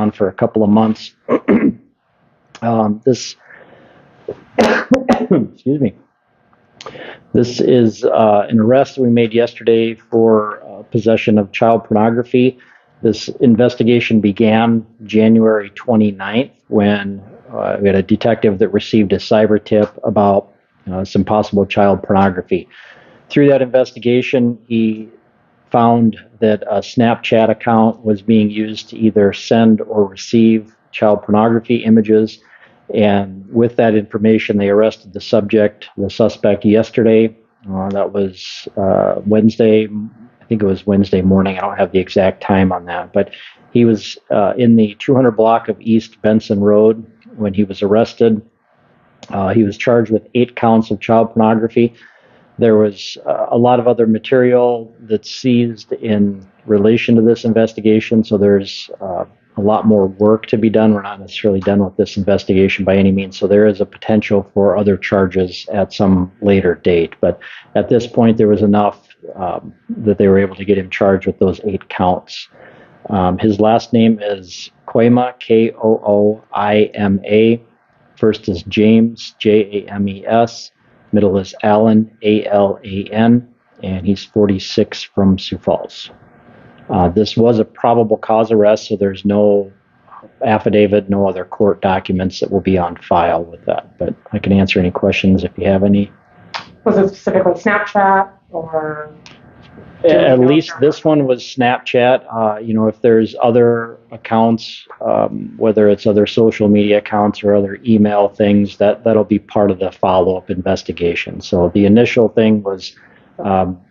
on for a couple of months. This, excuse me. This is an arrest we made yesterday for possession of child pornography. This investigation began January 29th when we had a detective that received a cyber tip about some possible child pornography. Through that investigation, he found that a Snapchat account was being used to either send or receive child pornography images. And with that information, they arrested the suspect yesterday. That was Wednesday. I think it was Wednesday morning. I don't have the exact time on that. But he was in the 200 block of East Benson Road when he was arrested. He was charged with 8 counts of child pornography. There was a lot of other material that's seized in relation to this investigation, so there's a lot more work to be done. We're not necessarily done with this investigation by any means, so there is a potential for other charges at some later date. But at this point, there was enough that they were able to get him charged with those 8 counts. His last name is Kooima, Kooima. First is James, James. Middle is Alan, Alan, and he's 46 from Sioux Falls. This was a probable cause arrest, so there's no affidavit, no other court documents that will be on file with that. But I can answer any questions if you have any. Was it specifically Snapchat or? At least this one was Snapchat. If there's other accounts, whether it's other social media accounts or other email things, that'll be part of the follow-up investigation. So the initial thing was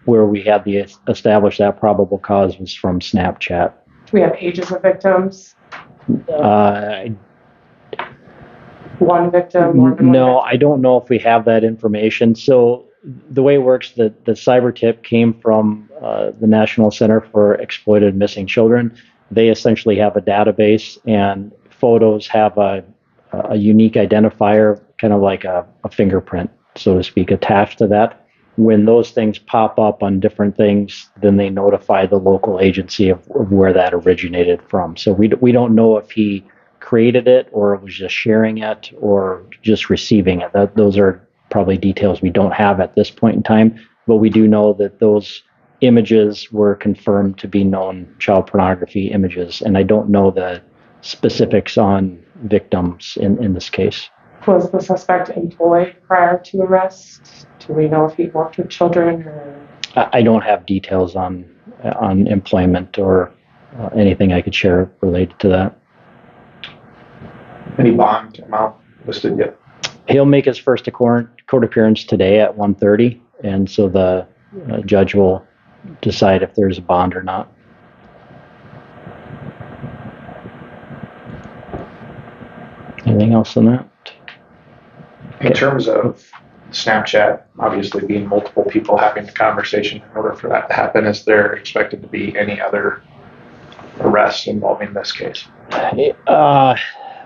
where we had the established that probable cause was from Snapchat. Do we have ages of victims? One victim? No, I don't know if we have that information. So the way it works, the cyber tip came from the National Center for Exploited Missing Children. They essentially have a database, and photos have a unique identifier, kind of like a fingerprint, so to speak, attached to that. When those things pop up on different things, then they notify the local agency of where that originated from. So we don't know if he created it or was just sharing it or just receiving it. Those are probably details we don't have at this point in time, but we do know that those images were confirmed to be known child pornography images, and I don't know the specifics on victims in this case. Was the suspect employed prior to arrest? Do we know if he worked with children? Or? I don't have details on employment or anything I could share related to that. Any bond amount listed yet? He'll make his first court appearance today at 1:30, and so the judge will decide if there's a bond or not. Anything else on that? In terms of Snapchat, obviously being multiple people having the conversation, in order for that to happen, is there expected to be any other arrests involving this case?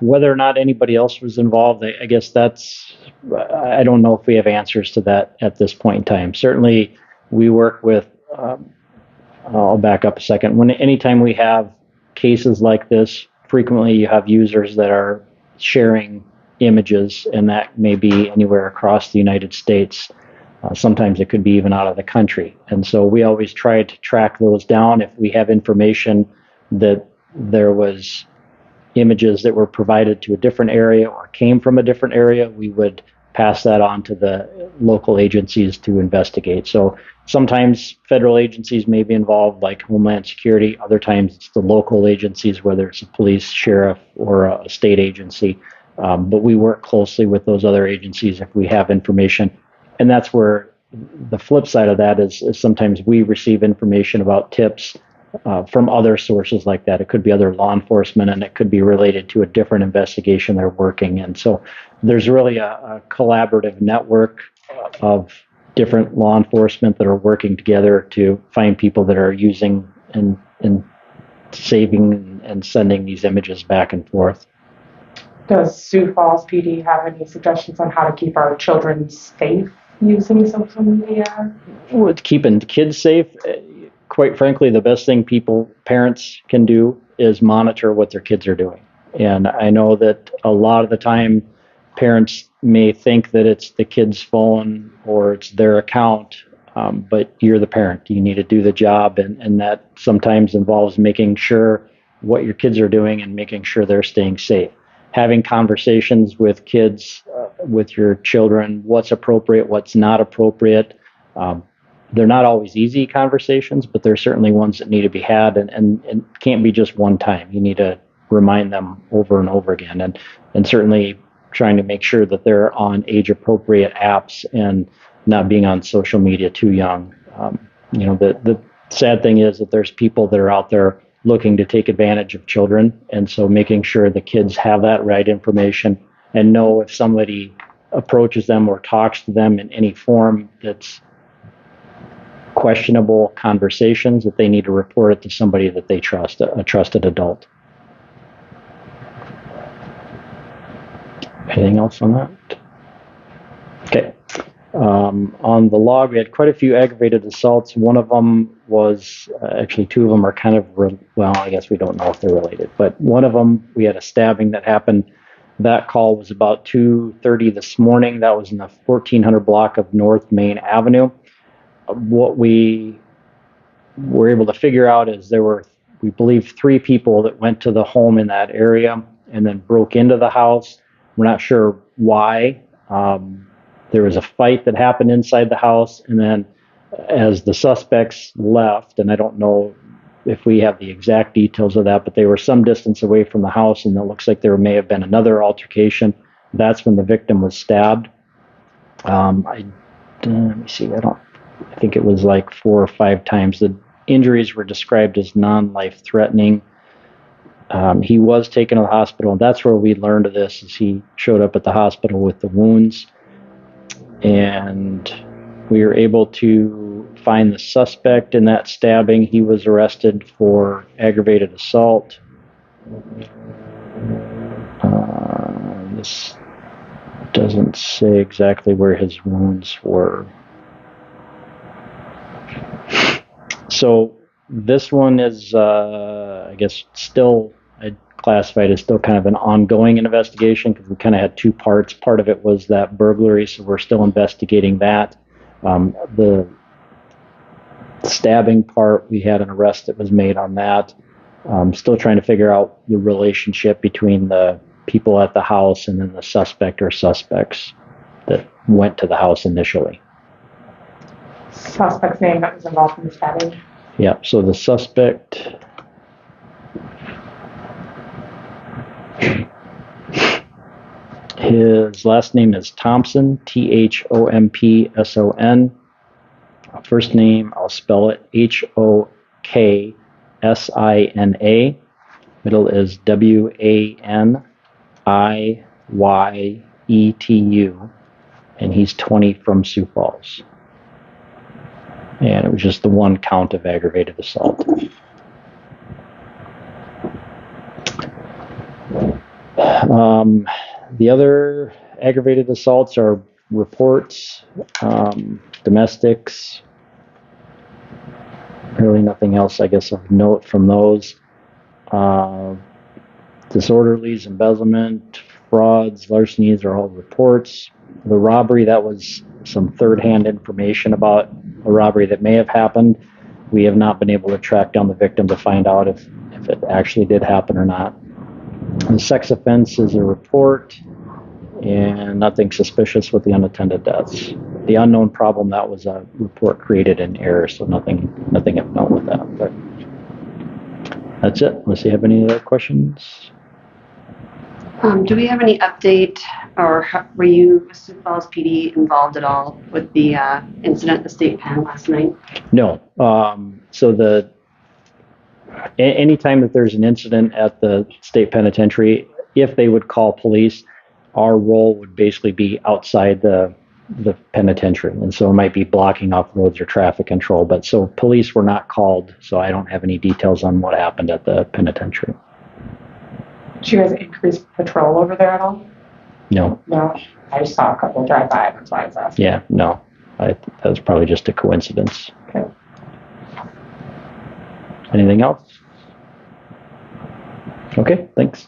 Whether or not anybody else was involved, I guess I don't know if we have answers to that at this point in time. Certainly, we work with, I'll back up a second. Anytime we have cases like this, frequently you have users that are sharing images, and that may be anywhere across the United States. Sometimes it could be even out of the country. And so we always try to track those down. If we have information that there was images that were provided to a different area or came from a different area, we would pass that on to the local agencies to investigate. So sometimes federal agencies may be involved, like Homeland Security. Other times it's the local agencies, whether it's a police, sheriff, or a state agency. But we work closely with those other agencies if we have information. And that's where the flip side of that is sometimes we receive information about tips from other sources like that. It could be other law enforcement, and it could be related to a different investigation they're working in. So there's really a collaborative network of different law enforcement that are working together to find people that are using and saving and sending these images back and forth. Does Sioux Falls PD have any suggestions on how to keep our children safe using social media? With keeping kids safe, quite frankly, the best thing parents can do is monitor what their kids are doing. And I know that a lot of the time parents may think that it's the kid's phone or it's their account, but you're the parent. You need to do the job, and that sometimes involves making sure what your kids are doing and making sure they're staying safe. Having conversations with kids, with your children, what's appropriate, what's not appropriate. They're not always easy conversations, but they're certainly ones that need to be had, and can't be just one time. You need to remind them over and over again, and certainly trying to make sure that they're on age-appropriate apps and not being on social media too young. The sad thing is that there's people that are out there looking to take advantage of children, and so making sure the kids have that right information and know if somebody approaches them or talks to them in any form that's questionable conversations, that they need to report it to somebody that they trust, a trusted adult. Anything else on that? Okay. On the log, we had quite a few aggravated assaults. One of them was, actually two of them are kind of, well, I guess we don't know if they're related, but one of them, we had a stabbing that happened. That call was about 2:30 this morning. That was in the 1400 block of North Main Avenue. What we were able to figure out is there were, we believe, 3 people that went to the home in that area and then broke into the house. We're not sure why. There was a fight that happened inside the house, and then as the suspects left, and I don't know if we have the exact details of that, but they were some distance away from the house, and it looks like there may have been another altercation. That's when the victim was stabbed. Let me see. I think it was like 4 or 5 times. The injuries were described as non-life threatening. He was taken to the hospital, and that's where we learned of this, is he showed up at the hospital with the wounds, and we were able to find the suspect in that stabbing. He was arrested for aggravated assault. This doesn't say exactly where his wounds were. So this one is, I guess, still classified as still kind of an ongoing investigation, because we kind of had 2 parts. Part of it was that burglary, so we're still investigating that. The stabbing part, we had an arrest that was made on that. Still trying to figure out the relationship between the people at the house and then the suspect or suspects that went to the house initially. Suspect's name that was involved in the stabbing. Yeah, so the suspect, his last name is Thompson, Thompson. First name, I'll spell it Hoksina. Middle is Waniyetu, and he's 20 from Sioux Falls. And it was just the 1 count of aggravated assault. The other aggravated assaults are reports, domestics. Really nothing else, I guess, of note from those. Disorderlies, embezzlement, frauds, larcenies are all reports. The robbery, that was some third-hand information about a robbery that may have happened. We have not been able to track down the victim to find out if it actually did happen or not. The sex offense is a report, and nothing suspicious with the unattended deaths. The unknown problem, that was a report created in error, so nothing of note with that. But that's it, unless you have any other questions. Do we have any update, or were you, Sioux Falls PD, involved at all with the incident at the state pen last night? No. So anytime that there's an incident at the state penitentiary, if they would call police, our role would basically be outside the penitentiary, and so it might be blocking off roads or traffic control. But so police were not called, so I don't have any details on what happened at the penitentiary. Did you guys increase patrol over there at all? No. No. I just saw a couple drive by. That's why I was asking. Yeah, no. That was probably just a coincidence. Okay. Anything else? Okay, thanks.